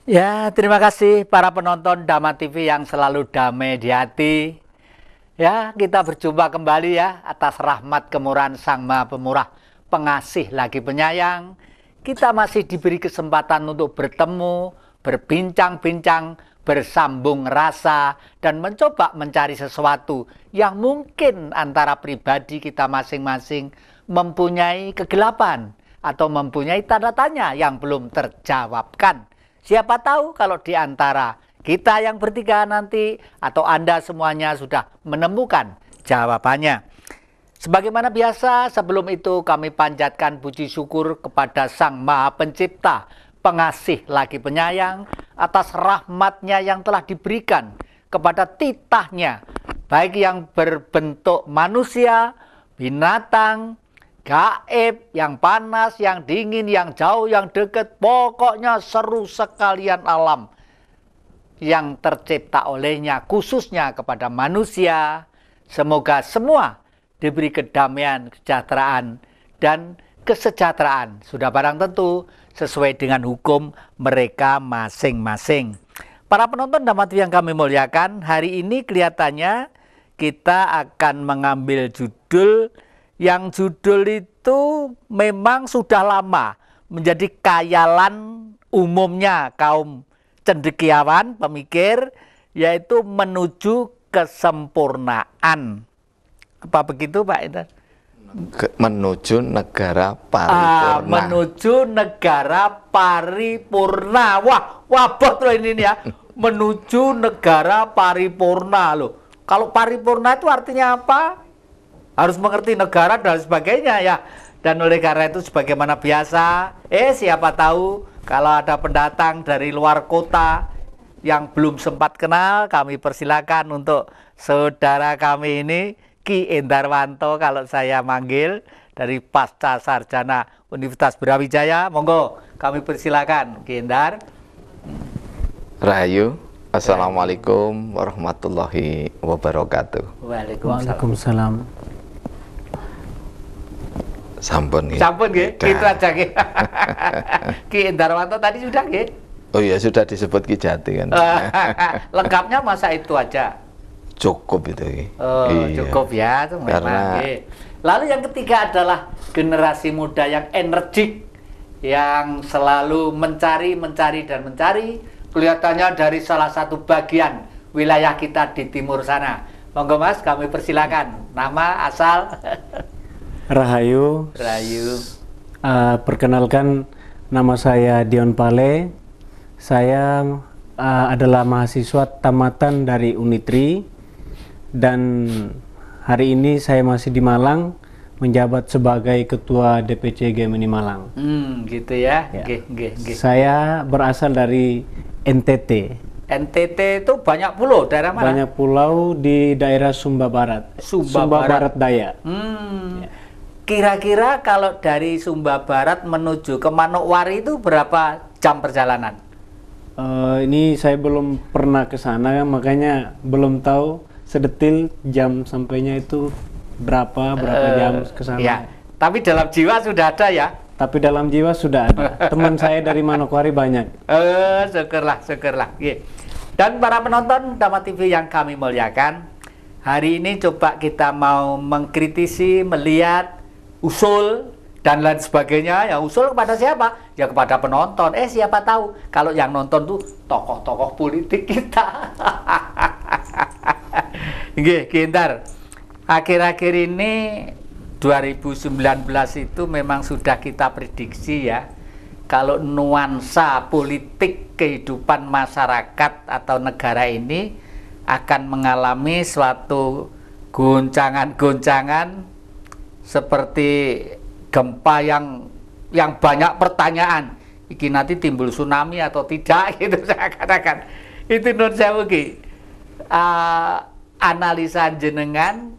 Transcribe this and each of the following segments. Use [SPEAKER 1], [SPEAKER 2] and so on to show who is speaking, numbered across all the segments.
[SPEAKER 1] Ya, terima kasih para penonton Dhamma TV yang selalu damai di hati. Ya, kita berjumpa kembali ya atas rahmat kemurahan Sang Maha Pemurah, pengasih lagi penyayang. Kita masih diberi kesempatan untuk bertemu, berbincang-bincang, bersambung rasa, dan mencoba mencari sesuatu yang mungkin antara pribadi kita masing-masing mempunyai kegelapan atau mempunyai tanda tanya yang belum terjawabkan. Siapa tahu kalau di antara kita yang bertiga nanti atau Anda semuanya sudah menemukan jawabannya. Sebagaimana biasa, sebelum itu kami panjatkan puji syukur kepada Sang Maha Pencipta, pengasih lagi penyayang atas rahmatnya yang telah diberikan kepada titahnya, baik yang berbentuk manusia, binatang, gaib, yang panas, yang dingin, yang jauh, yang dekat, pokoknya seru sekalian alam yang tercipta olehnya, khususnya kepada manusia. Semoga semua diberi kedamaian, kesejahteraan, dan kesejahteraan. Sudah barang tentu sesuai dengan hukum mereka masing-masing. Para penonton Dhamma TV yang kami muliakan, hari ini kelihatannya kita akan mengambil judul yang judul itu memang sudah lama menjadi khayalan umumnya kaum cendekiawan, pemikir, yaitu menuju kesempurnaan. Apa begitu Pak Intan?
[SPEAKER 2] Menuju negara paripurna.
[SPEAKER 1] Menuju negara paripurna. Wah, wabah tuh ini ya. Menuju negara paripurna loh. Kalau paripurna itu artinya apa? Harus mengerti negara dan sebagainya ya. Dan oleh karena itu sebagaimana biasa, siapa tahu kalau ada pendatang dari luar kota yang belum sempat kenal, kami persilakan untuk saudara kami ini, Ki Endarwanto kalau saya manggil, dari Pasca Sarjana Universitas Brawijaya. Monggo kami persilakan Ki Endar.
[SPEAKER 2] Rahayu, Assalamualaikum warahmatullahi wabarakatuh.
[SPEAKER 1] Waalaikumsalam.
[SPEAKER 2] Sampun ya.
[SPEAKER 1] Sampun nggih, itu aja nggih. Ki Endarwanto tadi sudah nggih.
[SPEAKER 2] Oh iya, sudah disebut Ki Jati kan.
[SPEAKER 1] Lengkapnya masa itu aja.
[SPEAKER 2] Cukup itu.
[SPEAKER 1] Oh,
[SPEAKER 2] iya.
[SPEAKER 1] Cukup ya, itu memang.
[SPEAKER 2] Karena...
[SPEAKER 1] Lalu yang ketiga adalah generasi muda yang energik, yang selalu mencari dan mencari. Kelihatannya dari salah satu bagian wilayah kita di timur sana. Monggo Mas, kami persilakan. Nama, asal.
[SPEAKER 3] Rahayu. Perkenalkan, nama saya Dion Pale. Saya adalah mahasiswa tamatan dari Unitri, dan hari ini saya masih di Malang menjabat sebagai Ketua DPC Gemini Malang.
[SPEAKER 1] Gitu ya.
[SPEAKER 3] Ya.
[SPEAKER 1] Nggih.
[SPEAKER 3] Saya berasal dari NTT.
[SPEAKER 1] NTT itu banyak pulau, daerah mana?
[SPEAKER 3] Banyak pulau di daerah Sumba Barat.
[SPEAKER 1] Sumba
[SPEAKER 3] Barat Daya.
[SPEAKER 1] Ya. Kira-kira kalau dari Sumba Barat menuju ke Manokwari itu berapa jam perjalanan?
[SPEAKER 3] Ini saya belum pernah ke sana, makanya belum tahu sedetil jam sampainya itu berapa jam ke sana.
[SPEAKER 1] Ya. Tapi dalam jiwa sudah ada ya?
[SPEAKER 3] Tapi dalam jiwa sudah ada. Teman saya dari Manokwari banyak.
[SPEAKER 1] Syukurlah. Dan para penonton Dhamma TV yang kami muliakan, hari ini coba kita mau mengkritisi, melihat usul dan lain sebagainya. Yang usul kepada siapa? Ya kepada penonton. Siapa tahu kalau yang nonton tuh tokoh-tokoh politik kita. Nggih, Gintar. Akhir-akhir ini 2019 itu memang sudah kita prediksi ya, kalau nuansa politik kehidupan masyarakat atau negara ini akan mengalami suatu goncangan-goncangan seperti gempa yang banyak pertanyaan. Iki nanti timbul tsunami atau tidak gitu saya katakan. Itu nun sewu ki. Analisa jenengan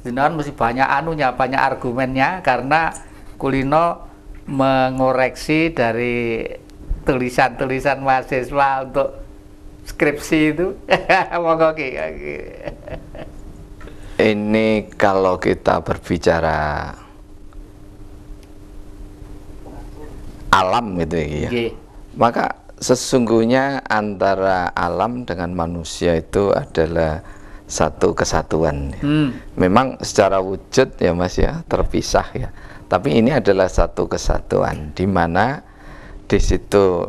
[SPEAKER 1] mesti banyak banyak argumennya, karena kulino mengoreksi dari tulisan-tulisan mahasiswa untuk skripsi itu. Monggo Ki.
[SPEAKER 2] Ini kalau kita berbicara alam gitu ya. Maka sesungguhnya antara alam dengan manusia itu adalah satu kesatuan. Memang secara wujud ya Mas ya terpisah ya. Tapi ini adalah satu kesatuan di mana di situ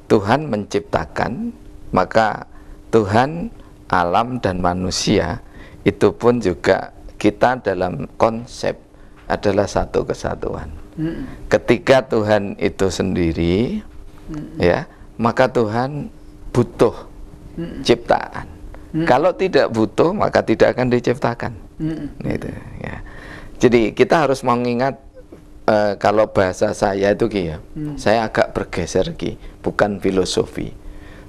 [SPEAKER 2] Tuhan menciptakan, maka Tuhan, alam dan manusia itu pun juga kita dalam konsep adalah satu kesatuan. Ketika Tuhan itu sendiri ya, maka Tuhan butuh ciptaan. Kalau tidak butuh, maka tidak akan diciptakan. Gitu, ya. Jadi kita harus mengingat kalau bahasa saya itu Ki ya, saya agak bergeser Ki, bukan filosofi,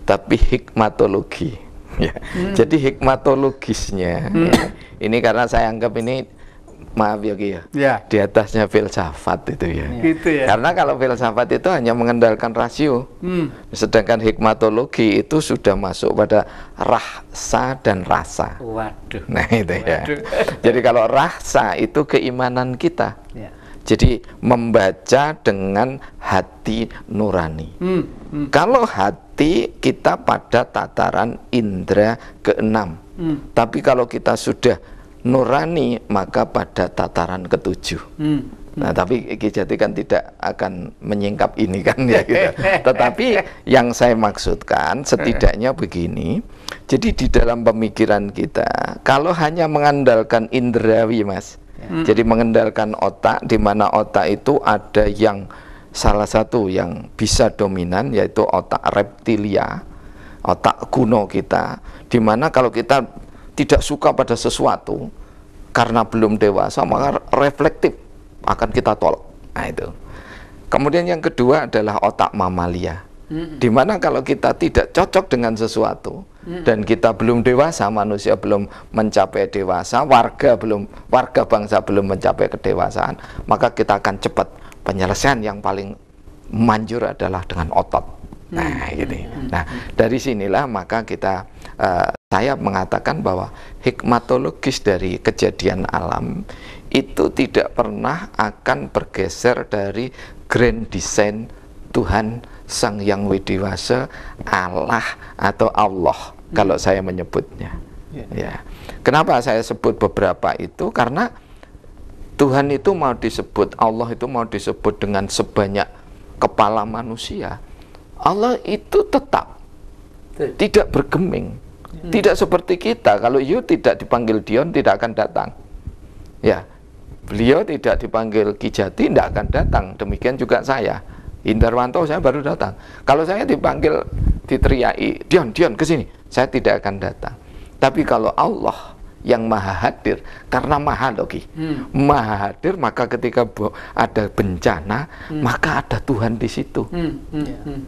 [SPEAKER 2] tapi hikmatologi. Ya. Jadi hikmatologisnya, ya, ini karena saya anggap ini, maaf ya Ki ya, di atasnya filsafat itu ya.
[SPEAKER 1] Gitu ya.
[SPEAKER 2] Karena kalau filsafat itu hanya mengandalkan rasio, sedangkan hikmatologi itu sudah masuk pada rasa dan rasa.
[SPEAKER 1] Waduh.
[SPEAKER 2] Nah itu ya. Jadi kalau rasa itu keimanan kita.
[SPEAKER 1] Ya.
[SPEAKER 2] Jadi membaca dengan hati nurani. Kalau hati kita pada tataran indera keenam. Tapi kalau kita sudah nurani maka pada tataran ketujuh. Nah tapi Ki Jati kan tidak akan menyingkap ini kan ya gitu. Tetapi yang saya maksudkan setidaknya begini. Jadi di dalam pemikiran kita kalau hanya mengandalkan indrawi Mas, jadi mengandalkan otak, di mana otak itu ada yang salah satu yang bisa dominan yaitu otak reptilia, otak kuno kita, di mana kalau kita tidak suka pada sesuatu karena belum dewasa maka reflektif akan kita tolak. Nah itu. Kemudian yang kedua adalah otak mamalia, di mana kalau kita tidak cocok dengan sesuatu dan kita belum dewasa, manusia belum mencapai dewasa, warga bangsa belum mencapai kedewasaan, maka kita akan cepat. Penyelesaian yang paling manjur adalah dengan otot. Nah gitu. Nah dari sinilah maka kita saya mengatakan bahwa hikmatologis dari kejadian alam itu tidak pernah akan bergeser dari grand design Tuhan Sang Yang Widiwasa, Allah atau Allah kalau saya menyebutnya. Ya. Kenapa saya sebut beberapa itu? Karena Tuhan itu mau disebut, Allah itu mau disebut dengan sebanyak kepala manusia. Allah itu tetap tidak bergeming. Tidak seperti kita, kalau you tidak dipanggil Dion tidak akan datang. Ya, beliau tidak dipanggil Ki Jati tidak akan datang. Demikian juga saya. Indarwanto saya baru datang. Kalau saya dipanggil, diteriaki, Dion kesini, saya tidak akan datang. Tapi kalau Allah yang maha hadir, karena maha logi, maha hadir, maka ketika ada bencana, maka ada Tuhan di situ.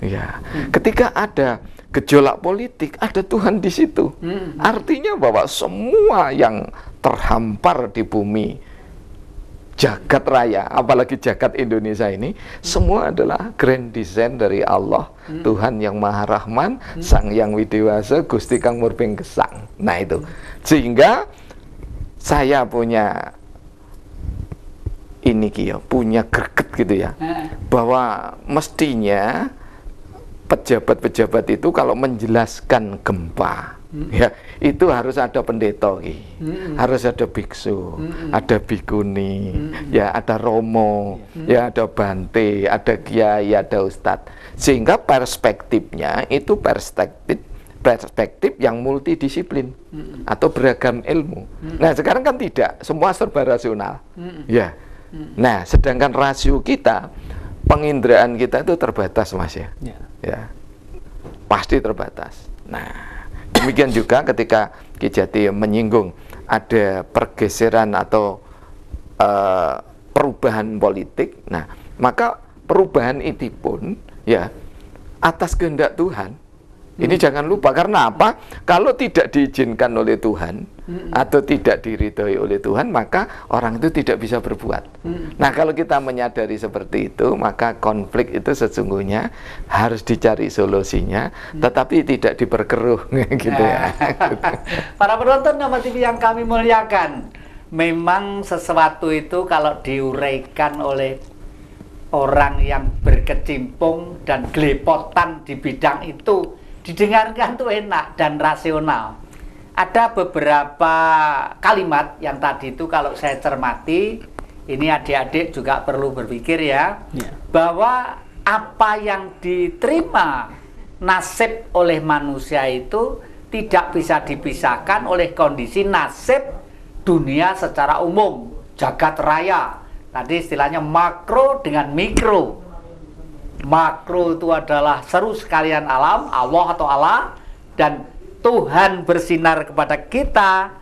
[SPEAKER 2] Ya, ketika ada gejolak politik, ada Tuhan di situ. Artinya bahwa semua yang terhampar di bumi jagat raya, apalagi jagat Indonesia ini, semua adalah grand design dari Allah, Tuhan yang Maha Rahman, Sang Yang Widiwasa, Gusti Kang Murbeng Gesang. Nah itu, sehingga saya punya ini Ki, punya greget gitu ya, bahwa mestinya pejabat-pejabat itu kalau menjelaskan gempa, ya itu harus ada pendeta Ki, harus ada biksu, ada bikuni, ya ada romo, ya ada bante, ada kiai, ada ustadz, sehingga perspektifnya itu perspektif yang multidisiplin atau beragam ilmu. Nah sekarang kan tidak, semua serba rasional, ya. Nah sedangkan rasio kita, penginderaan kita itu terbatas Mas ya, ya pasti terbatas. Nah demikian juga ketika Ki Jati menyinggung ada pergeseran atau perubahan politik, nah maka perubahan itu pun ya atas kehendak Tuhan. Ini jangan lupa, karena apa? Kalau tidak diizinkan oleh Tuhan atau tidak diridhoi oleh Tuhan, maka orang itu tidak bisa berbuat. Nah kalau kita menyadari seperti itu, maka konflik itu sesungguhnya harus dicari solusinya, tetapi tidak diperkeruh gitu ya.
[SPEAKER 1] Para penonton Nama TV yang kami muliakan, memang sesuatu itu kalau diuraikan oleh orang yang berkecimpung dan gelepotan di bidang itu didengarkan tuh enak dan rasional. Ada beberapa kalimat yang tadi itu kalau saya cermati, ini adik-adik juga perlu berpikir ya, bahwa apa yang diterima nasib oleh manusia itu tidak bisa dipisahkan oleh kondisi nasib dunia secara umum, jagat raya. Tadi istilahnya makro dengan mikro. Makro itu adalah seru sekalian alam, Allah atau Allah, dan Tuhan bersinar kepada kita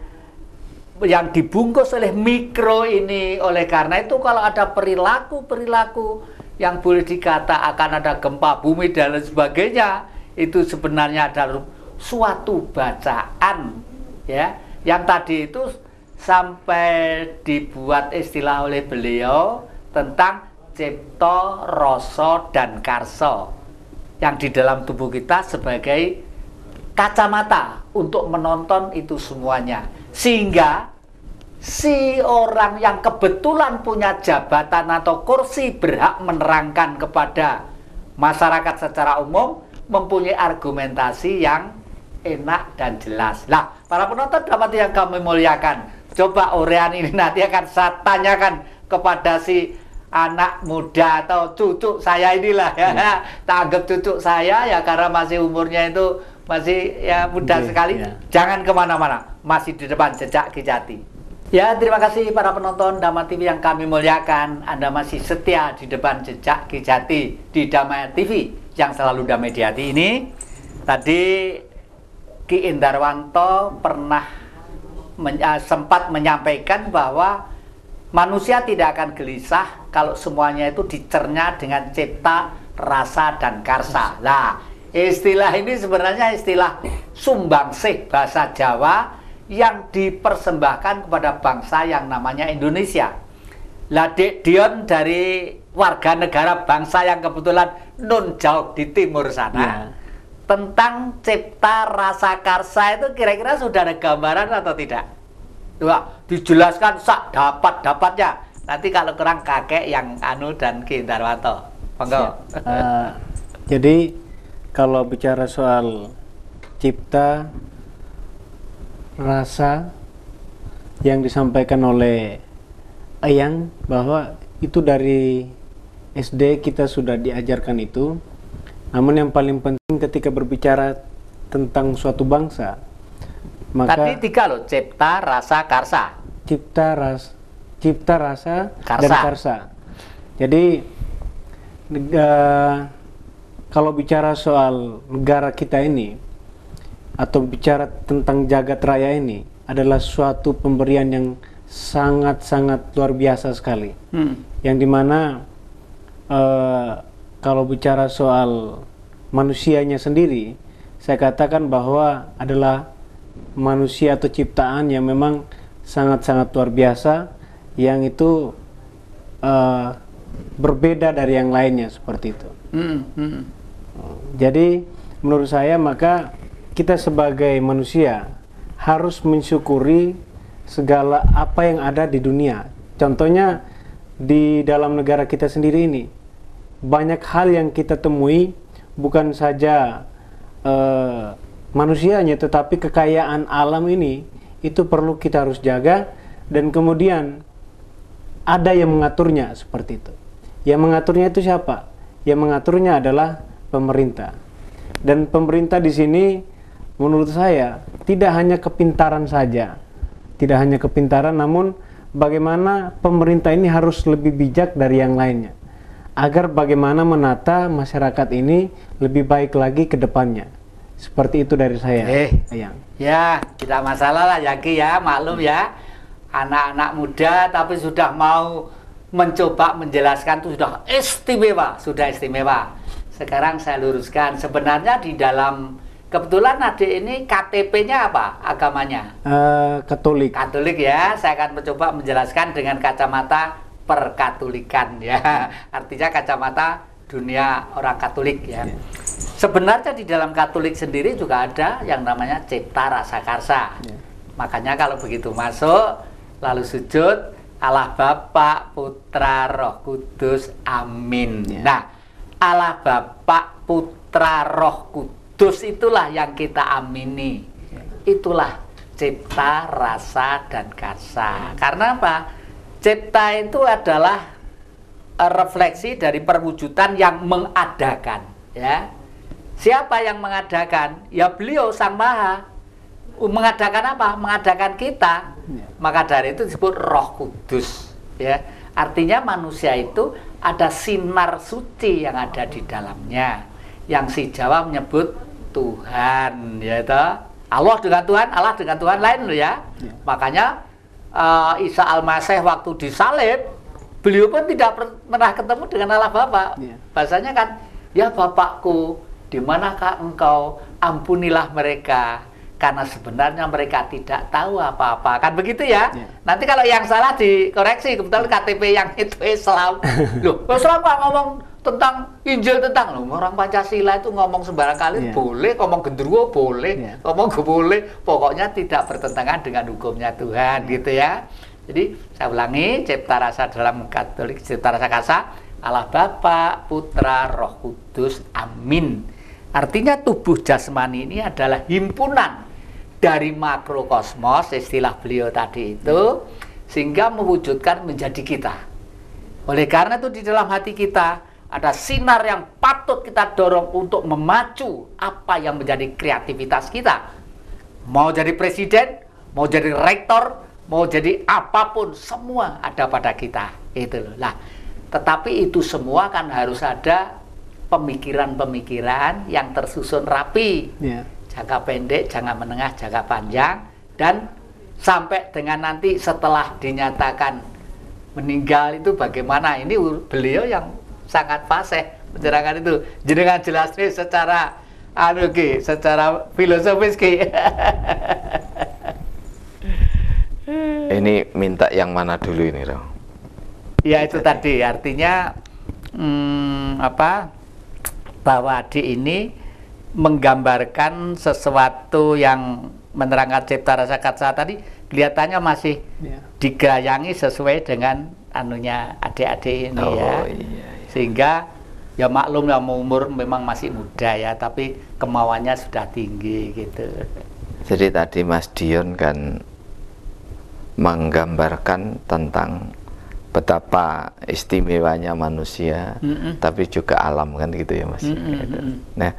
[SPEAKER 1] yang dibungkus oleh mikro ini. Oleh karena itu kalau ada perilaku-perilaku yang boleh dikata akan ada gempa bumi dan lain sebagainya, itu sebenarnya adalah suatu bacaan ya, yang tadi itu sampai dibuat istilah oleh beliau tentang cipta, rasa, dan karsa yang di dalam tubuh kita sebagai kacamata untuk menonton itu semuanya, sehingga si orang yang kebetulan punya jabatan atau kursi berhak menerangkan kepada masyarakat secara umum mempunyai argumentasi yang enak dan jelas. Nah, para penonton dapat yang kami muliakan, coba urean ini nanti akan saya tanyakan kepada si anak muda atau cucu saya inilah ya, tanggap cucu saya ya, karena masih umurnya itu masih ya muda sekali. Jangan kemana-mana, masih di depan Jejak Ki Jati. Ya, terima kasih para penonton Dhamma TV yang kami muliakan. Anda masih setia di depan Jejak Ki Jati di Dhamma TV yang selalu damai di hati ini. Tadi Ki Indarwanto pernah sempat menyampaikan bahwa manusia tidak akan gelisah kalau semuanya itu dicerna dengan cipta, rasa, dan karsa. Nah, istilah ini sebenarnya istilah sumbangsih bahasa Jawa yang dipersembahkan kepada bangsa yang namanya Indonesia. Lah, Dek Dion dari warga negara bangsa yang kebetulan non jauh di timur sana, tentang cipta, rasa, karsa itu kira-kira sudah ada gambaran atau tidak? Coba dijelaskan sak dapat-dapatnya. Nanti kalau kurang kakek yang anu dan Ki Indarwanto. Monggo.
[SPEAKER 3] Jadi kalau bicara soal cipta, rasa yang disampaikan oleh Eyang, bahwa itu dari SD kita sudah diajarkan itu. Namun yang paling penting ketika berbicara tentang suatu bangsa, maka
[SPEAKER 1] tadi 3 loh, cipta, rasa, karsa.
[SPEAKER 3] Cipta, rasa, dan karsa. Jadi kalau bicara soal negara kita ini, atau bicara tentang jagat raya ini, adalah suatu pemberian yang sangat-sangat luar biasa sekali. Yang dimana kalau bicara soal manusianya sendiri, saya katakan bahwa adalah manusia atau ciptaan yang memang sangat-sangat luar biasa, yang itu berbeda dari yang lainnya, seperti itu. Jadi menurut saya, maka kita sebagai manusia harus mensyukuri segala apa yang ada di dunia. Contohnya di dalam negara kita sendiri ini, banyak hal yang kita temui, bukan saja manusianya, tetapi kekayaan alam ini itu perlu kita harus jaga, dan kemudian ada yang mengaturnya, seperti itu. Yang mengaturnya itu siapa? Yang mengaturnya adalah pemerintah. Dan pemerintah di sini menurut saya tidak hanya kepintaran saja, tidak hanya kepintaran, namun bagaimana pemerintah ini harus lebih bijak dari yang lainnya, agar bagaimana menata masyarakat ini lebih baik lagi ke depannya. Seperti itu dari saya. Eyang.
[SPEAKER 1] Ya, tidak masalah lah ya Ki ya, maklum ya. Anak-anak muda tapi sudah mau mencoba menjelaskan itu sudah istimewa. Sekarang saya luruskan, sebenarnya di dalam, kebetulan adik ini KTP-nya apa agamanya?
[SPEAKER 3] Katolik.
[SPEAKER 1] Katolik ya, saya akan mencoba menjelaskan dengan kacamata perkatolikan ya. Artinya kacamata dunia orang Katolik ya. Sebenarnya di dalam Katolik sendiri juga ada yang namanya cipta, rasa, karsa. Makanya kalau begitu masuk, lalu sujud, Allah Bapa, Putra, Roh Kudus, amin.
[SPEAKER 3] Ya.
[SPEAKER 1] Nah, Allah Bapa, Putra, Roh Kudus itulah yang kita amini. Itulah cipta, rasa, dan karsa. Karena apa? Cipta itu adalah refleksi dari perwujudan yang mengadakan, ya. Siapa yang mengadakan? Ya beliau Sang Maha. Mengadakan apa? Mengadakan kita. Maka dari itu disebut Roh Kudus, ya. Artinya manusia itu ada sinar suci yang ada di dalamnya. Yang si Jawa menyebut Tuhan, ya toh. Allah dengan Tuhan, Allah dengan Tuhan lain loh ya. Makanya Isa Al-Masih waktu disalib, beliau pun tidak pernah ketemu dengan Allah Bapa. Bahasanya kan, ya Bapakku, di manakah engkau? Ampunilah mereka, karena sebenarnya mereka tidak tahu apa-apa. Kan begitu ya? Nanti kalau yang salah dikoreksi, kebetulan KTP yang itu Islam. Loh, Islam nggak ngomong tentang Injil, tentang loh, orang Pancasila itu ngomong sembarang kali boleh, ngomong genderuwo boleh, ngomong gak boleh, pokoknya tidak bertentangan dengan hukumnya Tuhan, gitu ya. Jadi saya ulangi, cipta rasa dalam Katolik, cipta rasa karsa, Allah Bapa, Putra, Roh Kudus, amin. Artinya tubuh jasmani ini adalah himpunan dari makrokosmos, istilah beliau tadi itu, sehingga mewujudkan menjadi kita. Oleh karena itu di dalam hati kita ada sinar yang patut kita dorong untuk memacu apa yang menjadi kreativitas kita. Mau jadi presiden, mau jadi rektor, mau jadi apapun, semua ada pada kita. Itu loh. Nah, tetapi itu semua kan harus ada pemikiran-pemikiran yang tersusun rapi. Jangka pendek, jangka menengah, jangka panjang, dan sampai dengan nanti setelah dinyatakan meninggal itu bagaimana. Ini beliau yang sangat fasih menerangkan itu. Jenengan jelasnya secara secara filosofis ki.
[SPEAKER 2] Ini minta yang mana dulu ini, Roh?
[SPEAKER 1] Ya itu tadi artinya bahwa di ini menggambarkan sesuatu yang menerangkan cipta rasa karsa tadi kelihatannya masih digayangi sesuai dengan anunya adik-adik ini sehingga ya maklum ya umur memang masih muda ya, tapi kemauannya sudah tinggi gitu.
[SPEAKER 2] Jadi tadi Mas Dion kan menggambarkan tentang betapa istimewanya manusia, tapi juga alam kan gitu ya Mas. Nah,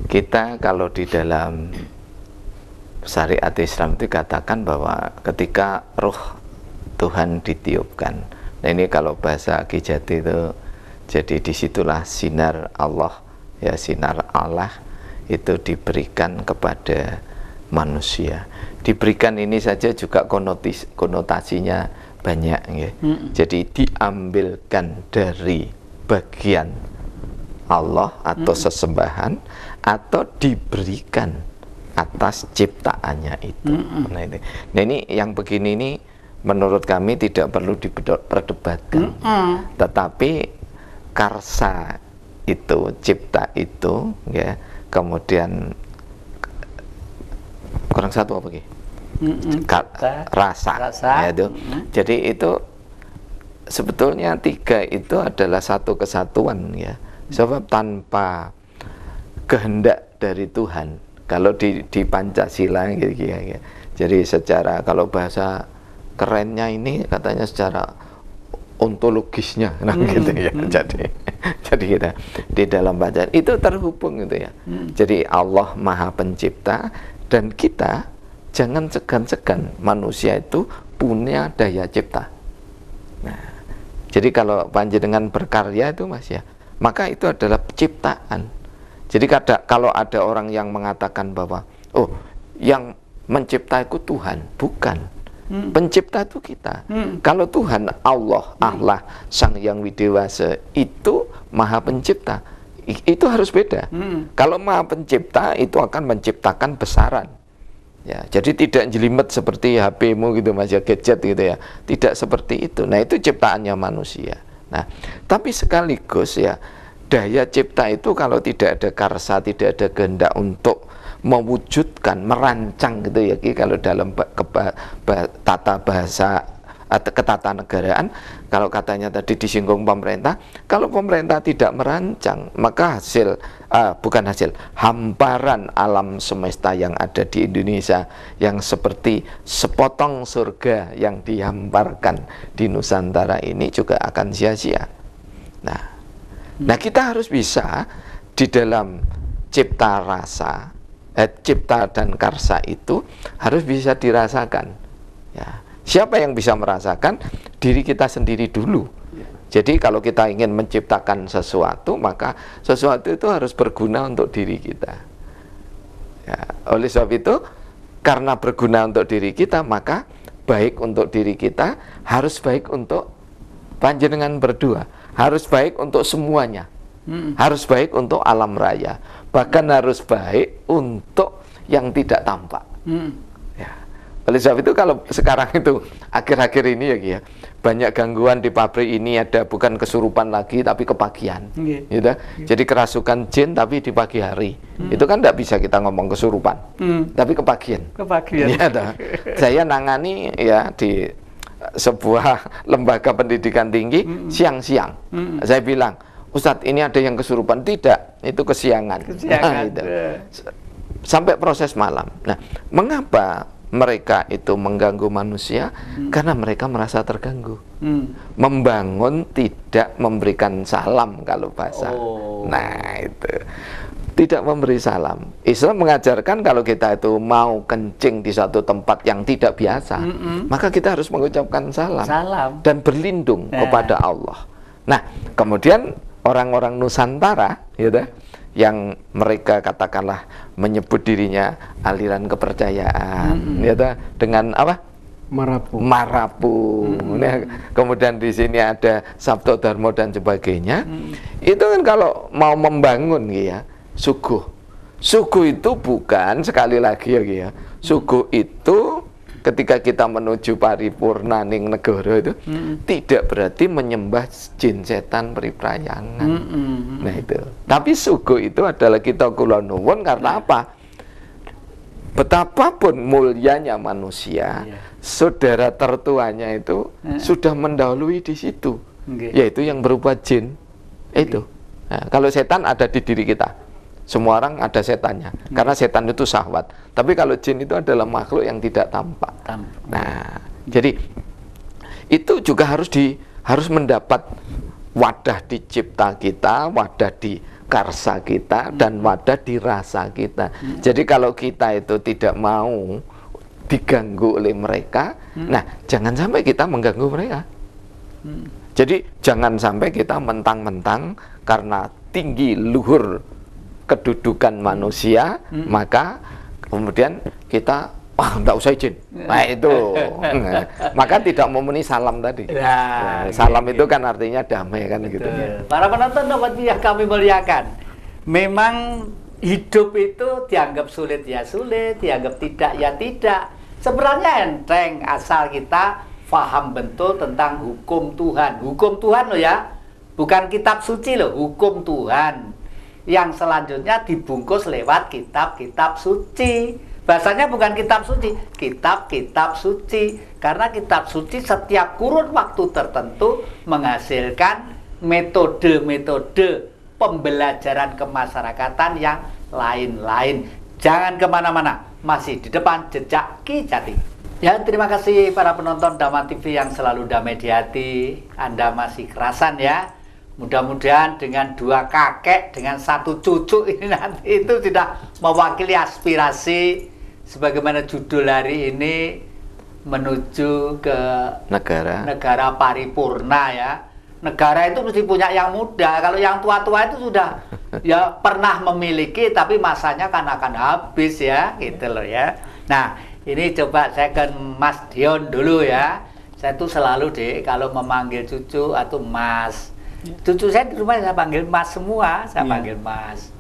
[SPEAKER 2] kita kalau di dalam syariat Islam itu katakan bahwa ketika ruh Tuhan ditiupkan, nah ini kalau bahasa Ki Jati itu, jadi disitulah sinar Allah, ya sinar Allah itu diberikan kepada manusia. Diberikan ini saja juga konotasinya banyak ya. Jadi diambilkan dari bagian Allah atau sesembahan, atau diberikan atas ciptaannya itu. Nah ini yang begini ini menurut kami tidak perlu diperdebatkan. Tetapi karsa itu, cipta itu ya, kemudian kurang satu apa lagi? Rasa. Ya, itu. Jadi itu sebetulnya tiga itu adalah satu kesatuan ya. Sebab tanpa kehendak dari Tuhan, kalau di Pancasila gitu ya. Jadi secara kalau bahasa kerennya ini katanya secara ontologisnya, nah gitu ya. Jadi kita di dalam Pancasila itu terhubung gitu ya. Jadi Allah Maha Pencipta, dan kita jangan segan-segan, manusia itu punya daya cipta. Nah, jadi kalau panjenengan berkarya itu Mas ya, maka itu adalah ciptaan. Jadi kalau ada orang yang mengatakan bahwa oh yang mencipta itu Tuhan, bukan. Pencipta itu kita. Kalau Tuhan Allah Sang Yang Widewasa itu Maha Pencipta, itu harus beda. Kalau Maha Pencipta itu akan menciptakan besaran. Ya, jadi tidak jelimet seperti HP-mu gitu Mas ya, gadget gitu ya. Tidak seperti itu. Nah, itu ciptaannya manusia. Nah, tapi sekaligus ya, daya cipta itu kalau tidak ada karsa, tidak ada kehendak untuk mewujudkan, merancang gitu ya, kalau dalam tata bahasa atau ketatanegaraan, kalau katanya tadi disinggung pemerintah, kalau pemerintah tidak merancang, maka hamparan alam semesta yang ada di Indonesia yang seperti sepotong surga yang dihamparkan di Nusantara ini juga akan sia-sia. Nah, kita harus bisa di dalam cipta rasa, cipta dan karsa itu harus bisa dirasakan. Ya. Siapa yang bisa merasakan? Diri kita sendiri dulu. Jadi kalau kita ingin menciptakan sesuatu, maka sesuatu itu harus berguna untuk diri kita. Ya. Oleh sebab itu, karena berguna untuk diri kita, maka baik untuk diri kita, harus baik untuk panjenengan berdua, harus baik untuk semuanya, harus baik untuk alam raya, bahkan harus baik untuk yang tidak tampak. Ya. Oleh sebab itu kalau sekarang itu akhir-akhir ini ya, banyak gangguan di pabrik ini, ada bukan kesurupan lagi tapi kepagian, gitu. Jadi kerasukan jin tapi di pagi hari, itu kan tidak bisa kita ngomong kesurupan, tapi kepagian. Ya, saya nangani ya di sebuah lembaga pendidikan tinggi siang-siang, saya bilang, Ustadz ini ada yang kesurupan, tidak, itu kesiangan. Nah, gitu. Sampai proses malam. Nah, mengapa mereka itu mengganggu manusia? Karena mereka merasa terganggu. Membangun tidak memberikan salam kalau bahasa. Nah, itu tidak memberi salam. Islam mengajarkan kalau kita itu mau kencing di satu tempat yang tidak biasa, maka kita harus mengucapkan salam. Dan berlindung kepada Allah. Nah, kemudian orang-orang Nusantara, gitu, yang mereka katakanlah menyebut dirinya aliran kepercayaan, gitu, dengan apa? Marapu. Nah, kemudian di sini ada Sabto Darmo dan sebagainya. Itu kan kalau mau membangun, ya, suguh itu bukan, sekali lagi ya, suguh itu ketika kita menuju paripurna ning negara itu tidak berarti menyembah jin setan periprayangan. Nah itu. Tapi suguh itu adalah kita kula nuwun karena apa? Betapapun mulianya manusia, saudara tertuanya itu sudah mendahului di situ, yaitu yang berupa jin. Itu. Nah, kalau setan ada di diri kita. Semua orang ada setannya, karena setan itu syahwat. Tapi kalau jin itu adalah makhluk yang tidak tampak. Nah, jadi itu juga harus mendapat wadah di cipta kita, wadah di karsa kita, dan wadah di rasa kita. Jadi kalau kita itu tidak mau diganggu oleh mereka, nah jangan sampai kita mengganggu mereka. Jadi jangan sampai kita mentang-mentang karena tinggi luhur kedudukan manusia, maka kemudian kita enggak usah izin. Nah itu, maka tidak memenuhi salam tadi. Salam itu kan artinya damai kan gitu.
[SPEAKER 1] Para penonton yang kami muliakan, memang hidup itu dianggap sulit ya sulit, dianggap tidak ya tidak. Sebenarnya enteng asal kita paham betul tentang hukum Tuhan. Hukum Tuhan loh ya, bukan kitab suci loh, hukum Tuhan. Yang selanjutnya dibungkus lewat kitab-kitab suci. Bahasanya bukan kitab suci, kitab-kitab suci. Karena kitab suci setiap kurun waktu tertentu menghasilkan metode-metode pembelajaran kemasyarakatan yang lain-lain. Jangan kemana-mana, masih di depan jejak Ki Jati. Ya, terima kasih para penonton Dhamma TV yang selalu damai di hati. Anda masih kerasan ya. Mudah-mudahan dengan 2 kakek, dengan 1 cucu ini nanti itu sudah mewakili aspirasi sebagaimana judul hari ini, menuju ke negara paripurna ya. Negara itu mesti punya yang muda. Kalau yang tua-tua itu sudah ya pernah memiliki tapi masanya kan akan habis ya, gitu loh ya. Nah, ini coba saya ke Mas Dion dulu ya. Saya tuh selalu kalau memanggil cucu atau Mas. Cucu saya di rumah saya panggil Mas semua, saya panggil Mas.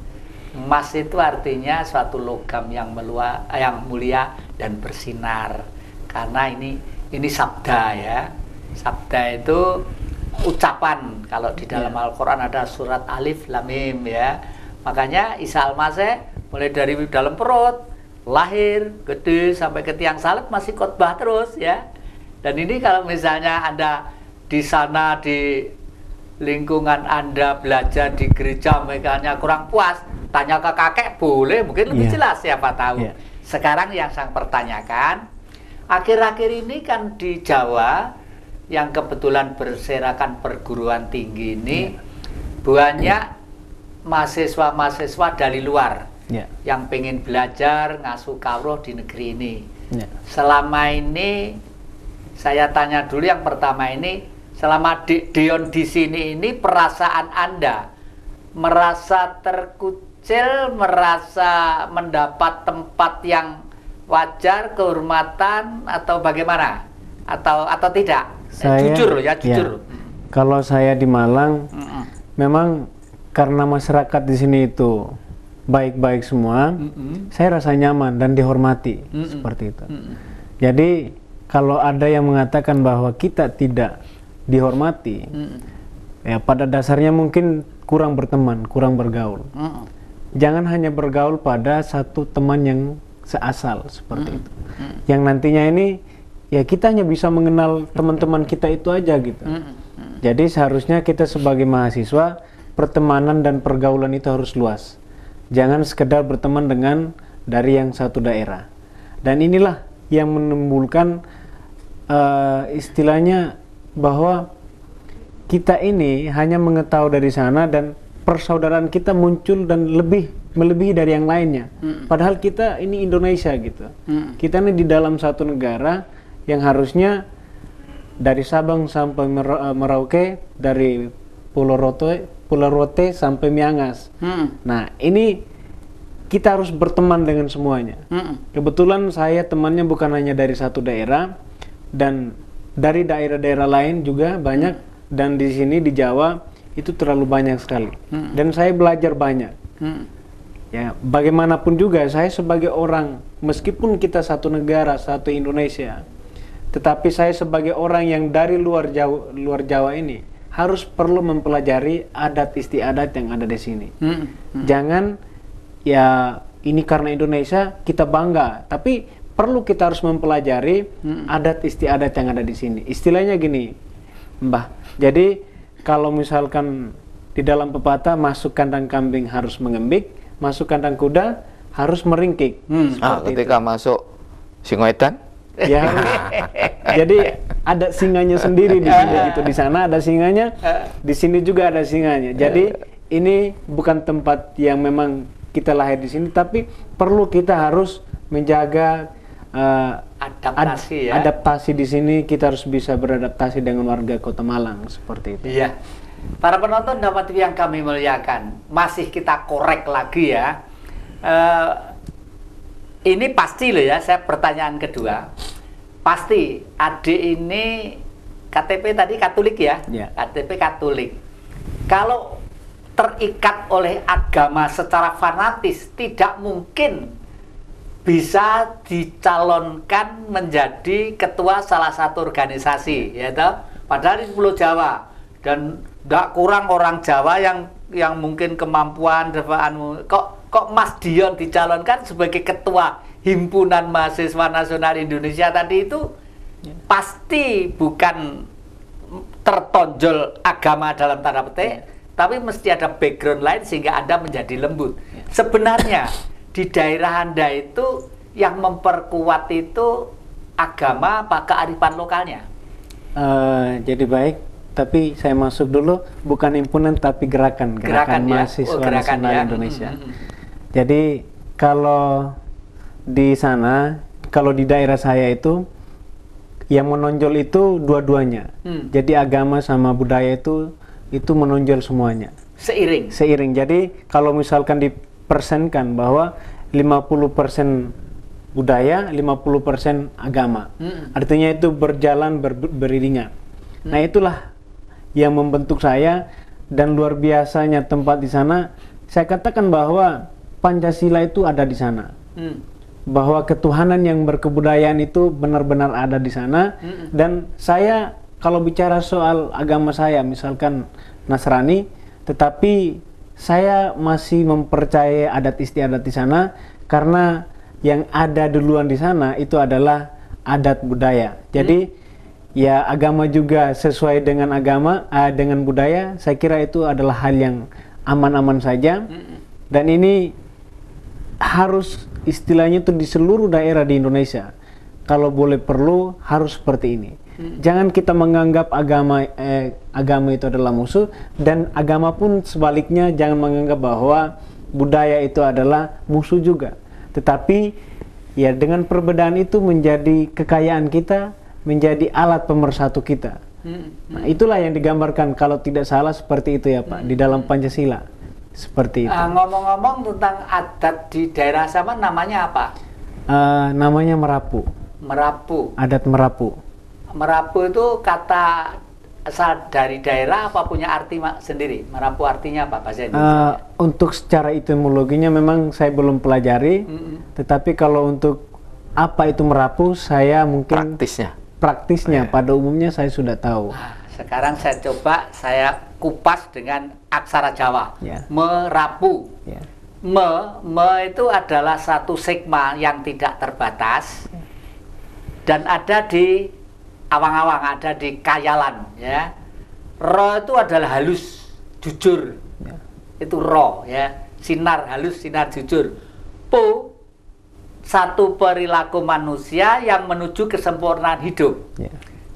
[SPEAKER 1] Mas itu artinya suatu logam yang mulia dan bersinar. Karena ini sabda ya. Sabda itu ucapan. Kalau di dalam Al-Qur'an ada surat Alif Lam Mim ya. Makanya Isa Al-Masih mulai dari dalam perut, lahir, gede sampai ke tiang salib masih khotbah terus ya. Dan ini kalau misalnya Anda di sana, di lingkungan Anda belajar di gereja, mereka kurang puas, tanya ke kakek boleh, mungkin lebih jelas, siapa tahu. Sekarang yang saya pertanyakan, akhir-akhir ini kan di Jawa yang kebetulan berserakan perguruan tinggi ini banyak mahasiswa-mahasiswa dari luar yang pengen belajar ngasuh kawruh di negeri ini. Selama ini saya tanya dulu yang pertama ini, selama Dion di sini ini perasaan Anda merasa terkucil, merasa mendapat tempat yang wajar, kehormatan atau bagaimana? Atau tidak? Jujur ya, jujur.
[SPEAKER 3] Kalau saya di Malang, memang karena masyarakat di sini itu baik-baik semua, saya rasa nyaman dan dihormati seperti itu. Jadi kalau ada yang mengatakan bahwa kita tidak dihormati, ya pada dasarnya mungkin kurang berteman, kurang bergaul. Jangan hanya bergaul pada satu teman yang seasal seperti itu. Yang nantinya ini ya kita hanya bisa mengenal teman-teman kita itu aja gitu. Jadi seharusnya kita sebagai mahasiswa, pertemanan dan pergaulan itu harus luas. Jangan sekedar berteman dengan dari yang satu daerah. Dan inilah yang menimbulkan istilahnya bahwa kita ini hanya mengetahui dari sana dan persaudaraan kita muncul dan melebihi dari yang lainnya. Padahal kita ini Indonesia gitu. Kita ini di dalam satu negara yang harusnya dari Sabang sampai Merauke, dari Pulau Rote sampai Miangas. Nah, ini kita harus berteman dengan semuanya. Kebetulan saya temannya bukan hanya dari satu daerah, dan dari daerah-daerah lain juga banyak, dan di sini di Jawa itu terlalu banyak sekali. Dan saya belajar banyak. Ya, bagaimanapun juga saya sebagai orang, meskipun kita satu negara, satu Indonesia, tetapi saya sebagai orang yang dari luar Jawa ini harus perlu mempelajari adat istiadat yang ada di sini. Jangan ya ini karena Indonesia kita bangga, tapi perlu kita harus mempelajari adat istiadat yang ada di sini. Istilahnya gini, Mbah. Jadi kalau misalkan di dalam pepatah, masuk kandang kambing harus mengembik, masuk kandang kuda harus meringkik.
[SPEAKER 2] Ketika masuk Singoedan,
[SPEAKER 3] ya. Jadi ada singanya sendiri di sini gitu. Di sana ada singanya, di sini juga ada singanya. Jadi ini bukan tempat yang memang kita lahir di sini, tapi perlu kita harus menjaga adaptasi di sini. Kita harus bisa beradaptasi dengan warga Kota Malang seperti itu.
[SPEAKER 1] Iya. Para penonton Dhamma TV yang kami muliakan, masih kita korek lagi ya. Ini pasti loh ya, saya pertanyaan kedua. Pasti adik ini KTP tadi Katolik ya? KTP Katolik. Kalau terikat oleh agama secara fanatis, tidak mungkin bisa dicalonkan menjadi ketua salah satu organisasi, ya toh? Padahal di Pulau Jawa, dan tidak kurang orang Jawa yang mungkin kemampuan kok Mas Dion dicalonkan sebagai ketua Himpunan Mahasiswa Nasional Indonesia tadi itu pasti bukan tertonjol agama dalam tanda petik, tapi mesti ada background lain sehingga Anda menjadi lembut. Sebenarnya di daerah Anda itu yang memperkuat itu agama apa kearifan lokalnya?
[SPEAKER 3] Jadi baik, tapi saya masuk dulu, bukan himpunan tapi gerakan mahasiswa nasional Indonesia. Jadi kalau di sana, kalau di daerah saya itu yang menonjol itu dua-duanya. Jadi agama sama budaya itu menonjol semuanya. Seiring. Jadi kalau misalkan dipersenkan bahwa 50% budaya, 50% agama. Artinya itu berjalan beriringan. Nah, itulah yang membentuk saya, dan luar biasanya tempat di sana. Saya katakan bahwa Pancasila itu ada di sana. Bahwa ketuhanan yang berkebudayaan itu benar-benar ada di sana. Dan saya kalau bicara soal agama saya, misalkan Nasrani, tetapi saya masih mempercayai adat istiadat di sana, karena yang ada duluan di sana itu adalah adat budaya. Jadi ya agama juga sesuai dengan agama, dengan budaya, saya kira itu adalah hal yang aman-aman saja. Dan ini harus istilahnya itu di seluruh daerah di Indonesia. Kalau boleh perlu harus seperti ini. Jangan kita menganggap agama itu adalah musuh, dan agama pun sebaliknya jangan menganggap bahwa budaya itu adalah musuh juga. Tetapi ya dengan perbedaan itu menjadi kekayaan kita, menjadi alat pemersatu kita. Nah, itulah yang digambarkan kalau tidak salah seperti itu ya Pak, di dalam Pancasila. Seperti itu.
[SPEAKER 1] Ngomong-ngomong tentang adat di daerah sama, namanya apa?
[SPEAKER 3] Namanya Merapu.
[SPEAKER 1] Merapu.
[SPEAKER 3] Adat Merapu.
[SPEAKER 1] Merapu itu kata asal dari daerah apa punya arti sendiri? Merapu artinya apa bahasa Indonesia?
[SPEAKER 3] Untuk secara etimologinya memang saya belum pelajari, tetapi kalau untuk apa itu Merapu, saya mungkin praktisnya pada umumnya saya sudah tahu.
[SPEAKER 1] Nah, sekarang saya coba saya kupas dengan aksara Jawa. Merapu. Me itu adalah satu sigma yang tidak terbatas dan ada di awang-awang, ada di kayalan, ya. Ro itu adalah halus, jujur, itu ro, ya. Sinar halus, sinar jujur. Pu, satu perilaku manusia yang menuju kesempurnaan hidup.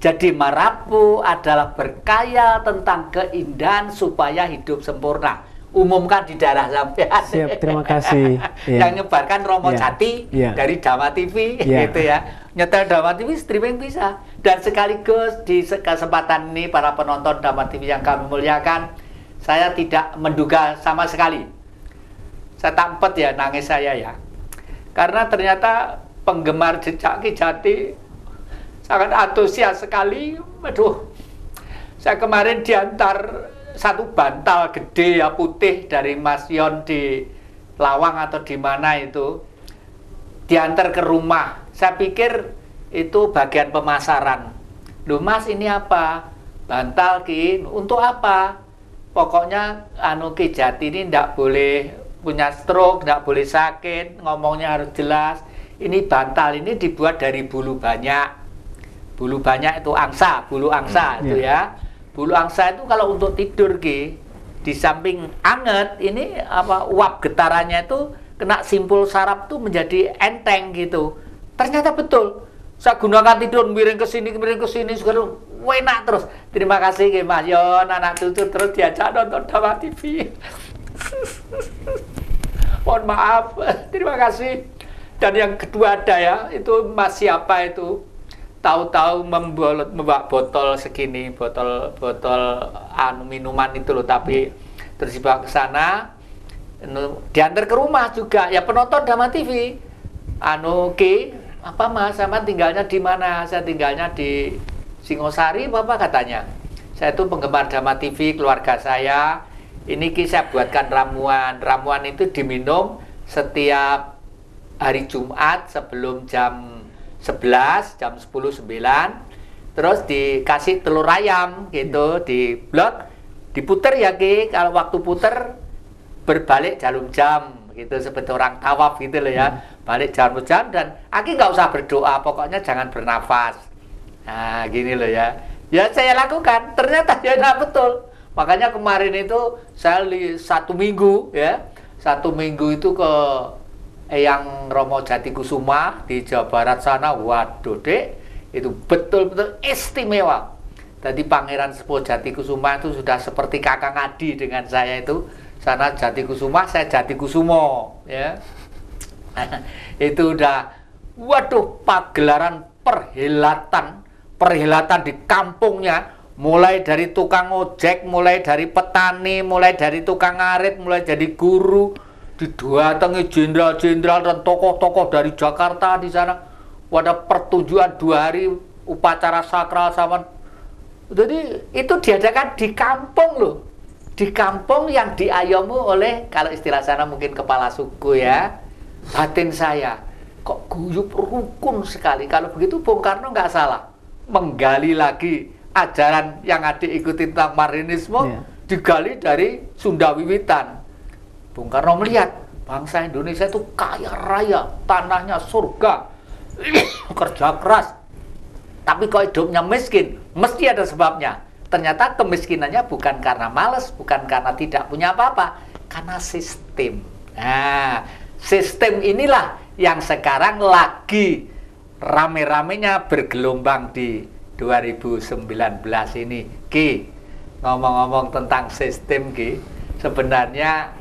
[SPEAKER 1] Jadi Merapu adalah berkaya tentang keindahan supaya hidup sempurna. Umumkan di daerah sampean.
[SPEAKER 3] Siap, terima kasih.
[SPEAKER 1] Yang nyebarkan Romo Jati dari Dama TV, gitu ya. Nyetel Dama TV streaming bisa. Dan sekaligus di kesempatan ini para penonton Dama TV yang kami muliakan, saya tidak menduga sama sekali. Saya tampet ya nangis saya ya. Karena ternyata penggemar Jejak Ki Jati sangat antusias sekali. Aduh, saya kemarin diantar satu bantal gede ya putih dari Mas Yon di Lawang atau di mana itu, diantar ke rumah. Saya pikir itu bagian pemasaran. Loh Mas, ini apa? Bantal Ki, untuk apa? Pokoknya Ki Jati ini ndak boleh punya stroke, ndak boleh sakit, ngomongnya harus jelas. Ini bantal ini dibuat dari bulu banyak. Bulu banyak itu angsa, bulu angsa itu ya. Bulu angsa itu kalau untuk tidur Ki, di samping anget, ini apa uap getarannya itu kena simpul saraf tuh menjadi enteng gitu. Ternyata betul. Saya gunakan tidur miring ke sini, sekarang enak terus. Terima kasih Ki Mas Yon, anak cucu terus diajak nonton Dama TV. Mohon maaf, terima kasih. Dan yang kedua ada ya, itu Mas siapa itu? Tahu-tahu membawa botol segini, botol minuman itu loh, tapi terus dibawa ke sana, diantar ke rumah juga. Ya penonton Dama TV, Ki, apa Mas, sama tinggalnya di mana? Saya tinggalnya di Singosari, Bapak katanya. Saya itu penggemar Dama TV, keluarga saya. Ini Ki saya buatkan ramuan. Ramuan itu diminum setiap hari Jumat sebelum jam 11, jam 10.09, terus dikasih telur ayam gitu, di blok, diputer ya Ki, kalau waktu puter berbalik jarum jam gitu, seperti orang tawaf gitu loh ya, balik jarum jam, dan Aki nggak usah berdoa, pokoknya jangan bernafas. Nah gini loh ya, ya saya lakukan, ternyata ya nah, betul. Makanya kemarin itu saya 1 minggu ya, 1 minggu itu ke yang Romo Jati Kusuma di Jawa Barat sana, waduh dek, itu betul-betul istimewa. Tadi Pangeran Sepuh Jati Kusuma itu sudah seperti kakang Adi dengan saya itu. Sana Jati Kusuma, saya Jati Kusumo, ya. Itu udah, waduh, pagelaran perhelatan di kampungnya, mulai dari tukang ojek, mulai dari petani, mulai dari tukang ngarit, mulai dari guru. Didatangi jenderal-jenderal dan tokoh-tokoh dari Jakarta di sana. Wadah pertunjukan 2 hari upacara sakral sama. Jadi itu diadakan di kampung loh. Di kampung yang diayomi oleh, kalau istilah sana mungkin kepala suku ya. Batin saya, kok guyup rukun sekali. Kalau begitu Bung Karno nggak salah. Menggali lagi ajaran yang adik ikuti tentang Marinisme, digali dari Sunda Wiwitan. Bung Karno melihat bangsa Indonesia itu kaya raya, tanahnya surga, kerja keras, tapi kok hidupnya miskin, mesti ada sebabnya. Ternyata kemiskinannya bukan karena malas, bukan karena tidak punya apa-apa, karena sistem. Nah, sistem inilah yang sekarang lagi rame-ramenya bergelombang di 2019 ini. Ki, ngomong-ngomong tentang sistem, Ki, sebenarnya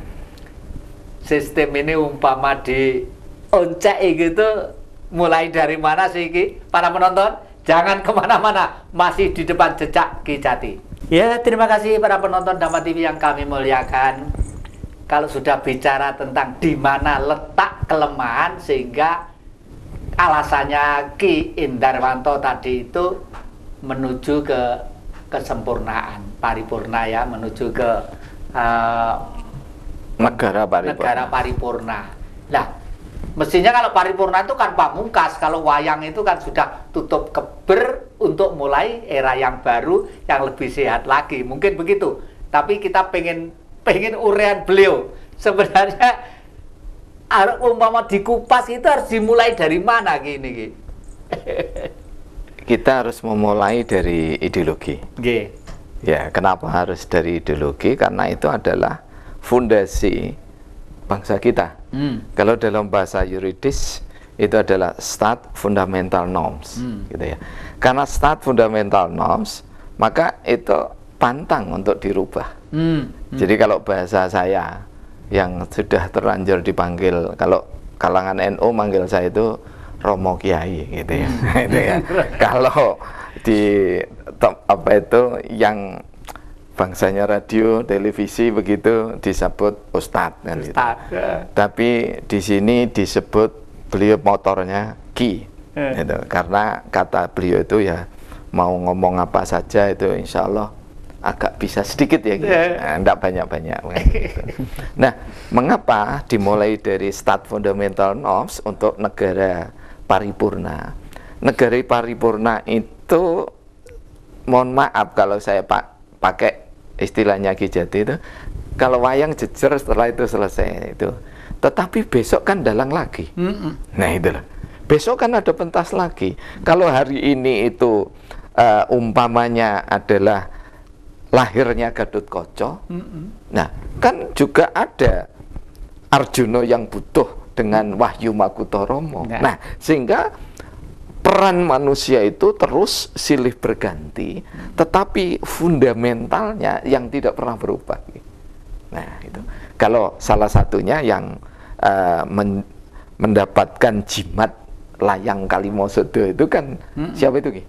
[SPEAKER 1] sistem ini umpama di oncek gitu, mulai dari mana sih, Ki? Para penonton, jangan kemana-mana, masih di depan jejak Ki Jati. Ya, terima kasih para penonton Dhamma TV yang kami muliakan. Kalau sudah bicara tentang di mana letak kelemahan, sehingga alasannya Ki Indarwanto tadi itu menuju ke kesempurnaan, paripurna ya, menuju ke
[SPEAKER 2] negara paripurna.
[SPEAKER 1] Negara paripurna. Nah, mestinya kalau paripurna itu kan pamungkas, kalau wayang itu kan sudah tutup keber untuk mulai era yang baru, yang lebih sehat lagi. Mungkin begitu. Tapi kita pengen urean beliau. Sebenarnya umpama dikupas itu harus dimulai dari mana gini?
[SPEAKER 2] Kita harus memulai dari ideologi. Ya, kenapa harus dari ideologi? Karena itu adalah fondasi bangsa kita. Kalau dalam bahasa yuridis itu adalah stat fundamental norms, gitu ya. Karena stat fundamental norms, maka itu pantang untuk dirubah. Jadi kalau bahasa saya yang sudah terlanjur dipanggil, kalau kalangan NU manggil saya itu Romo Kiai, gitu ya. Itu ya. Kalau di apa itu yang bangsanya radio, televisi begitu disebut Ustadz kan gitu. Tapi di sini disebut beliau motornya Ki, gitu. Karena kata beliau itu ya mau ngomong apa saja itu insya Allah agak bisa sedikit ya, gitu. Enggak banyak-banyak. Gitu. Nah, mengapa dimulai dari stat fundamental norms untuk negara paripurna? Negara paripurna itu, mohon maaf kalau saya pakai istilahnya Ki Jati itu, kalau wayang jejer setelah itu selesai itu, tetapi besok kan dalang lagi. Nah itulah, besok kan ada pentas lagi. Kalau hari ini itu umpamanya adalah lahirnya Gatotkaca, nah kan juga ada Arjuna yang butuh dengan Wahyu Makutharomo. Nah sehingga peran manusia itu terus silih berganti, tetapi fundamentalnya yang tidak pernah berubah. Nah itu, kalau salah satunya yang mendapatkan jimat layang Kalimosodo itu kan siapa itu, Ki?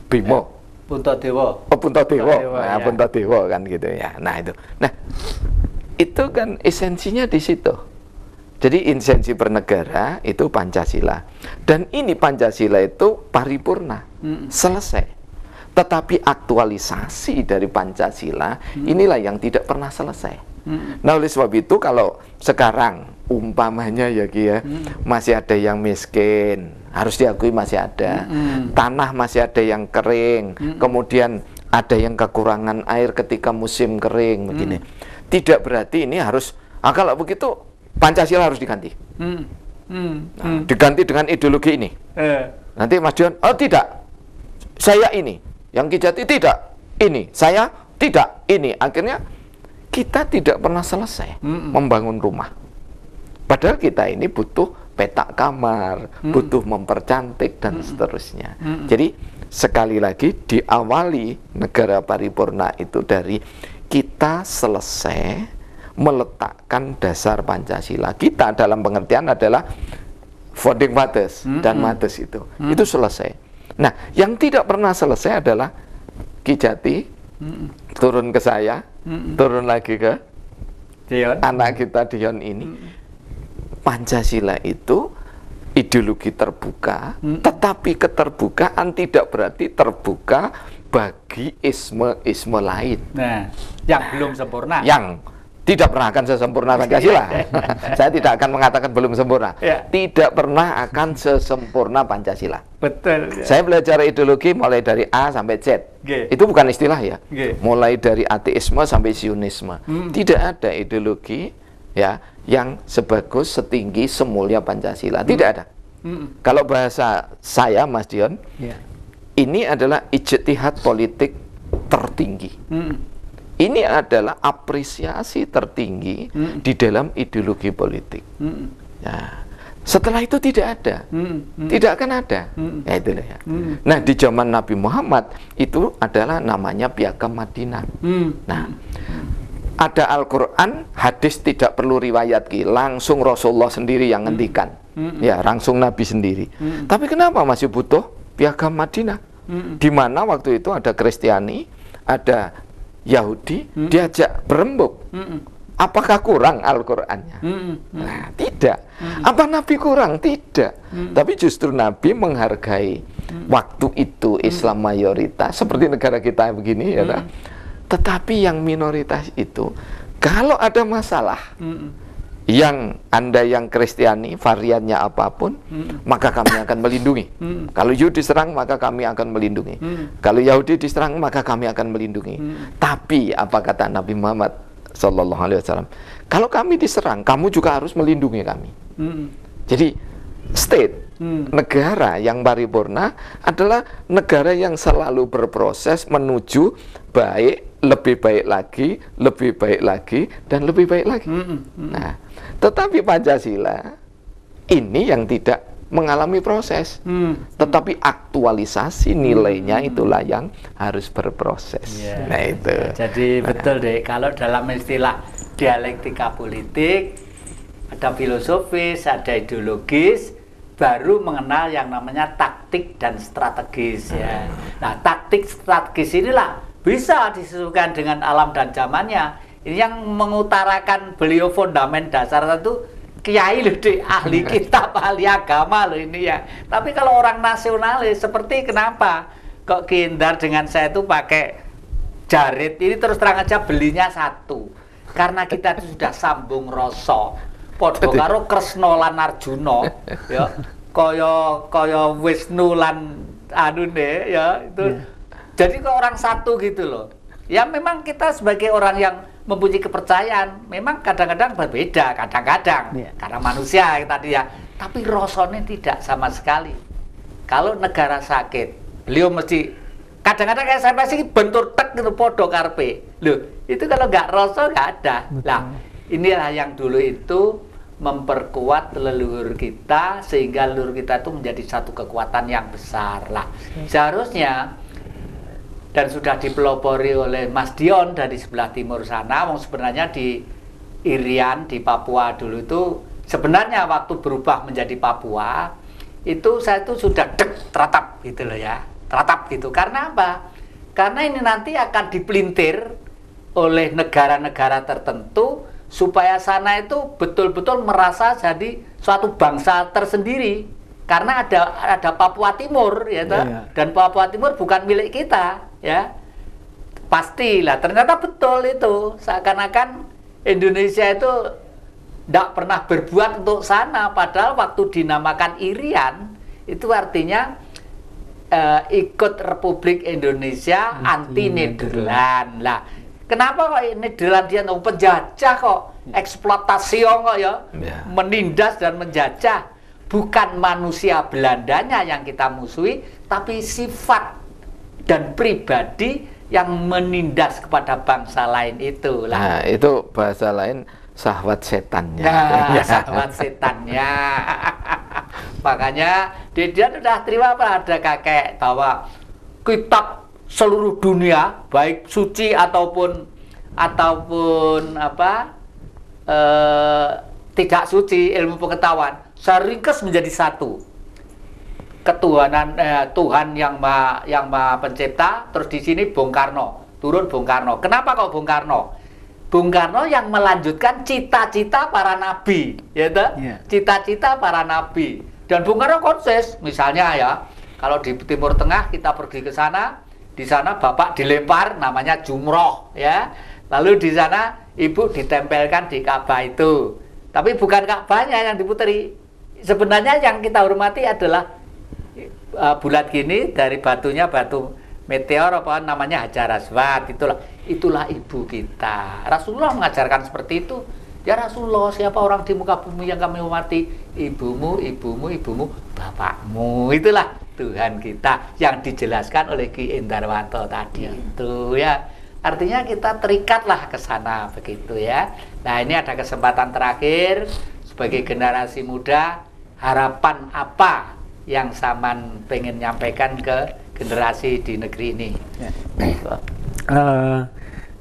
[SPEAKER 2] Bimo.
[SPEAKER 1] Puntadewa.
[SPEAKER 2] Oh, Puntadewa. Nah,
[SPEAKER 1] ya.
[SPEAKER 2] Puntadewa kan gitu ya. Nah itu. Nah, itu kan esensinya di situ. Jadi esensi bernegara itu Pancasila. Dan ini Pancasila itu paripurna. Selesai. Tetapi aktualisasi dari Pancasila inilah yang tidak pernah selesai. Nah, oleh sebab itu kalau sekarang umpamanya ya Ki ya, masih ada yang miskin, harus diakui masih ada. Tanah masih ada yang kering, kemudian ada yang kekurangan air ketika musim kering begini. Tidak berarti ini harus kalau begitu Pancasila harus diganti. Nah, diganti dengan ideologi ini. Nanti Mas Dion, oh tidak, saya ini, yang Ki Jati tidak, ini, saya tidak, ini. Akhirnya kita tidak pernah selesai membangun rumah. Padahal kita ini butuh petak kamar, butuh mempercantik dan seterusnya. Jadi sekali lagi diawali negara paripurna itu dari kita selesai meletakkan dasar Pancasila. Kita dalam pengertian adalah founding fathers dan mothers itu selesai. Nah, yang tidak pernah selesai adalah Ki Jati turun ke saya, turun lagi ke
[SPEAKER 1] Dion.
[SPEAKER 2] Anak kita Dion ini. Pancasila itu ideologi terbuka, tetapi keterbukaan tidak berarti terbuka bagi isme-isme lain.
[SPEAKER 1] Nah, yang belum sempurna.
[SPEAKER 2] Yang tidak pernah akan sesempurna Pancasila. Saya tidak akan mengatakan belum sempurna. Tidak pernah akan sesempurna Pancasila.
[SPEAKER 1] Betul. Ya.
[SPEAKER 2] Saya belajar ideologi mulai dari A sampai Z. Itu bukan istilah ya. Mulai dari ateisme sampai sionisme. Tidak ada ideologi ya yang sebagus, setinggi, semulia Pancasila. Tidak ada. Kalau bahasa saya, Mas Dion, ini adalah ijtihad politik tertinggi. Ini adalah apresiasi tertinggi di dalam ideologi politik. Nah, setelah itu tidak ada, tidak akan ada. Ya, itulah ya. Nah, di zaman Nabi Muhammad itu adalah namanya Piagam Madinah. Nah, ada Al-Quran, hadis tidak perlu riwayat langsung Rasulullah sendiri yang ngendikan. Ya, langsung Nabi sendiri. Tapi kenapa masih butuh Piagam Madinah? Di mana waktu itu ada Kristiani, ada Yahudi, diajak berembuk. Apakah kurang Al-Qur'annya? Nah, tidak. Apa Nabi kurang? Tidak. Tapi justru Nabi menghargai waktu itu Islam mayoritas seperti negara kita begini ya. Tetapi yang minoritas itu kalau ada masalah yang Anda yang Kristiani variannya apapun, maka kami akan melindungi. Kalau Yahudi diserang, maka kami akan melindungi. Kalau Yahudi diserang, maka kami akan melindungi. Tapi apa kata Nabi Muhammad Sallallahu Alaihi Wasallam? Kalau kami diserang, kamu juga harus melindungi kami. Jadi state, negara yang paripurna adalah negara yang selalu berproses menuju baik, lebih baik lagi, lebih baik lagi, dan lebih baik lagi. Nah, tetapi Pancasila ini yang tidak mengalami proses, tetapi aktualisasi nilainya itulah yang harus berproses. Nah itu.
[SPEAKER 1] Jadi betul deh, kalau dalam istilah dialektika politik ada filosofis, ada ideologis, baru mengenal yang namanya taktik dan strategis ya. Nah, taktik strategis inilah bisa disesuaikan dengan alam dan zamannya. Ini yang mengutarakan beliau fondamen dasar tentu kiai loh, ahli kitab, ahli agama loh ini ya. Tapi kalau orang nasionalis seperti kenapa kok Kindar dengan saya itu pakai jarit ini, terus terang aja belinya satu. Karena kita itu sudah sambung rasa. Padha karo Kresna lan Arjuna ya. Kaya Wisnu lan anune ya itu. Jadi kok orang satu gitu loh. Ya memang kita sebagai orang yang mempunyai kepercayaan memang kadang-kadang berbeda, kadang-kadang karena manusia tadi ya, tapi rasanya tidak sama sekali. Kalau negara sakit, beliau mesti kadang-kadang kayak saya pasti bentur tek gitu podo karpe. Loh, itu kalau nggak rasa nggak ada. Lah, inilah yang dulu itu memperkuat leluhur kita sehingga leluhur kita itu menjadi satu kekuatan yang besar lah. Seharusnya dan sudah dipelopori oleh Mas Dion dari sebelah timur sana. Sebenarnya di Irian, di Papua dulu itu sebenarnya waktu berubah menjadi Papua itu saya itu sudah teratap gitu loh ya, teratap gitu. Karena apa? Karena ini nanti akan dipelintir oleh negara-negara tertentu supaya sana itu betul-betul merasa jadi suatu bangsa tersendiri. Karena ada Papua Timur ya, dan Papua Timur bukan milik kita ya. Pastilah ternyata betul itu, seakan-akan Indonesia itu tidak pernah berbuat untuk sana, padahal waktu dinamakan Irian itu artinya ikut Republik Indonesia anti Nederland lah. Kenapa kok Nederlandia penjajah kok, eksploitasi kok ya, menindas dan menjajah. Bukan manusia Belandanya yang kita musuhi, tapi sifat dan pribadi yang menindas kepada bangsa lain itu lah.
[SPEAKER 2] Nah, itu bahasa lain syahwat setannya.
[SPEAKER 1] Nah, syahwat setannya. Makanya dia sudah terima apa ada kakek bahwa kitab seluruh dunia baik suci ataupun apa tidak suci ilmu pengetahuan seringkes menjadi satu. Ketuhanan Tuhan yang maha pencipta, terus di sini Bung Karno, turun Bung Karno. Kenapa kok Bung Karno? Bung Karno yang melanjutkan cita-cita para nabi, ya toh? Cita-cita para nabi. Dan Bung Karno konses, misalnya ya, kalau di Timur Tengah kita pergi ke sana, di sana Bapak dilempar namanya jumroh, ya. Lalu di sana Ibu ditempelkan di Ka'bah itu. Tapi bukan Ka'bahnya yang diputeri. Sebenarnya yang kita hormati adalah bulat gini dari batunya batu meteor apa namanya Hajar Aswad, itulah ibu kita. Rasulullah mengajarkan seperti itu. Ya Rasulullah, siapa orang di muka bumi yang kami hormati? Ibumu, bapakmu. Itulah Tuhan kita yang dijelaskan oleh Ki Indarwanto tadi itu ya. Artinya kita terikatlah ke sana begitu ya. Nah, ini ada kesempatan terakhir sebagai generasi muda, harapan apa yang Saman pengen nyampaikan ke generasi di negeri ini?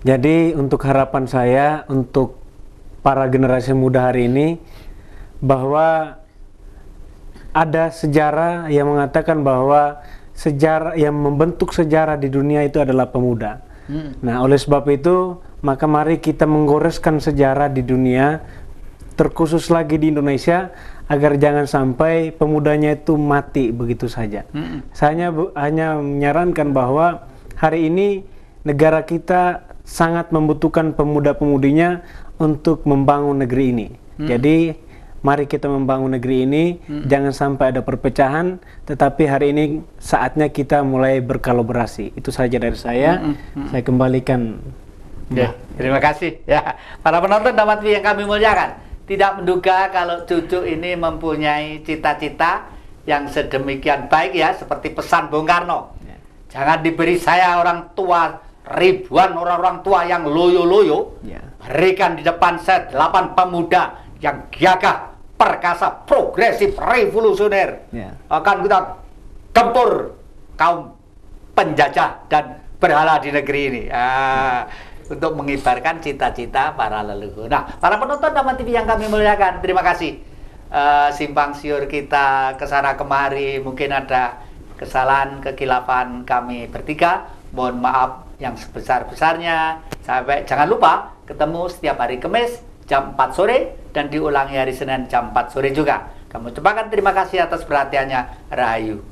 [SPEAKER 3] Jadi untuk harapan saya untuk para generasi muda hari ini, bahwa ada sejarah yang mengatakan bahwa sejarah yang membentuk sejarah di dunia itu adalah pemuda. Nah, oleh sebab itu, maka mari kita menggoreskan sejarah di dunia, terkhusus lagi di Indonesia, agar jangan sampai pemudanya itu mati begitu saja. Saya hanya menyarankan bahwa hari ini negara kita sangat membutuhkan pemuda-pemudinya untuk membangun negeri ini. Jadi mari kita membangun negeri ini, jangan sampai ada perpecahan, tetapi hari ini saatnya kita mulai berkolaborasi. Itu saja dari saya. Saya kembalikan.
[SPEAKER 1] Ya, terima kasih. Ya, para penonton Damat TV yang kami muliakan, tidak menduga kalau cucu ini mempunyai cita-cita yang sedemikian baik ya, seperti pesan Bung Karno. Jangan diberi saya orang tua, ribuan orang-orang tua yang loyo-loyo. Berikan di depan saya 8 pemuda yang gagah, perkasa, progresif, revolusioner. Akan kita gempur kaum penjajah dan berhala di negeri ini. Untuk mengibarkan cita-cita para leluhur. Nah, para penonton Damat TV yang kami muliakan, terima kasih. Simpang siur kita kesana kemari, mungkin ada kesalahan, kekilafan kami bertiga. Mohon maaf yang sebesar-besarnya. Sampai jangan lupa ketemu setiap hari Kamis jam 4 sore dan diulangi hari Senin jam 4 sore juga. Kami ucapkan terima kasih atas perhatiannya. Rahayu.